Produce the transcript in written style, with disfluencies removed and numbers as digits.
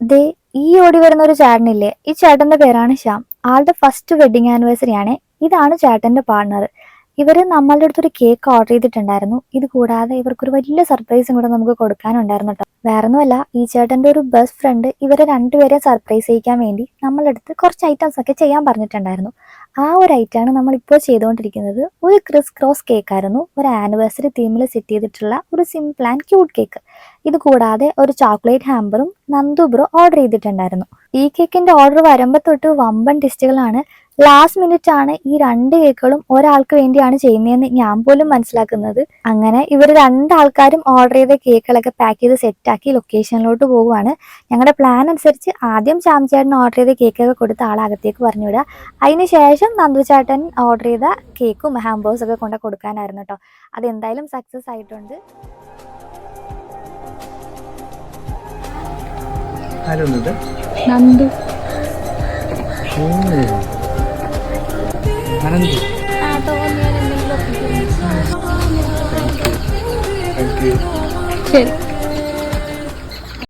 ദേ ഈ ഓടി വരുന്ന ഒരു ചേട്ടനില്ലേ, ഈ ചേട്ടന്റെ പേരാണ് ശ്യാം. ആളുടെ ഫസ്റ്റ് വെഡിങ് ആനിവേഴ്സറി ആണ്. ഇതാണ് ചേട്ടന്റെ പാർട്ണർ. ഇവര് നമ്മളുടെ അടുത്തൊരു കേക്ക് ഓർഡർ ചെയ്തിട്ടുണ്ടായിരുന്നു. ഇത് കൂടാതെ ഇവർക്കൊരു വലിയ സർപ്രൈസും കൂടെ നമുക്ക് കൊടുക്കാനുണ്ടായിരുന്നു കേട്ടോ. വേറൊന്നുമല്ല, ഈ ചേട്ടന്റെ ഒരു ബെസ്റ്റ് ഫ്രണ്ട് ഇവരെ രണ്ടുപേരെ സർപ്രൈസ് ചെയ്യിക്കാൻ വേണ്ടി നമ്മളുടെ അടുത്ത് കുറച്ച് ഐറ്റംസ് ഒക്കെ ചെയ്യാൻ പറഞ്ഞിട്ടുണ്ടായിരുന്നു. ആ ഒരു ഐറ്റമാണ് നമ്മളിപ്പോൾ ചെയ്തുകൊണ്ടിരിക്കുന്നത്. ഒരു ക്രിസ് ക്രോസ് കേക്ക് ആയിരുന്നു, ഒരു ആനിവേഴ്സറി തീമിൽ സെറ്റ് ചെയ്തിട്ടുള്ള ഒരു സിമ്പിൾ ആൻഡ് ക്യൂട്ട് കേക്ക്. ഇത് കൂടാതെ ഒരു ചോക്ലേറ്റ് ഹാമ്പറും നന്ദു ബ്രോ ഓർഡർ ചെയ്തിട്ടുണ്ടായിരുന്നു. ഈ കേക്കിന്റെ ഓർഡർ വരുമ്പോൾ തൊട്ട് വമ്പൻ ടെസ്റ്റുകളാണ്. ലാസ്റ്റ് മിനിറ്റ് ആണ് ഈ രണ്ട് കേക്കുകളും ഒരാൾക്ക് വേണ്ടിയാണ് ചെയ്യുന്നതെന്ന് ഞാൻ പോലും മനസ്സിലാക്കുന്നത്. അങ്ങനെ ഇവർ രണ്ടാൾക്കാരും ഓർഡർ ചെയ്ത കേക്കുകളൊക്കെ പാക്ക് ചെയ്ത് സെറ്റാക്കി ലൊക്കേഷനിലോട്ട് പോകുവാണ്. ഞങ്ങളുടെ പ്ലാൻ അനുസരിച്ച് ആദ്യം ശ്യാംചേട്ടൻ ഓർഡർ ചെയ്ത കേക്കൊക്കെ കൊടുത്ത് ആളകത്തേക്ക് പറഞ്ഞു വിടുക. അതിന് ശേഷം നന്ദുചേട്ടൻ ഓർഡർ ചെയ്ത കേക്കും ഹാമ്പേഴ്സും ഒക്കെ കൊണ്ട് കൊടുക്കാനായിരുന്നു കേട്ടോ. അതെന്തായാലും സക്സസ് ആയിട്ടുണ്ട്. നന്ദു ശരി.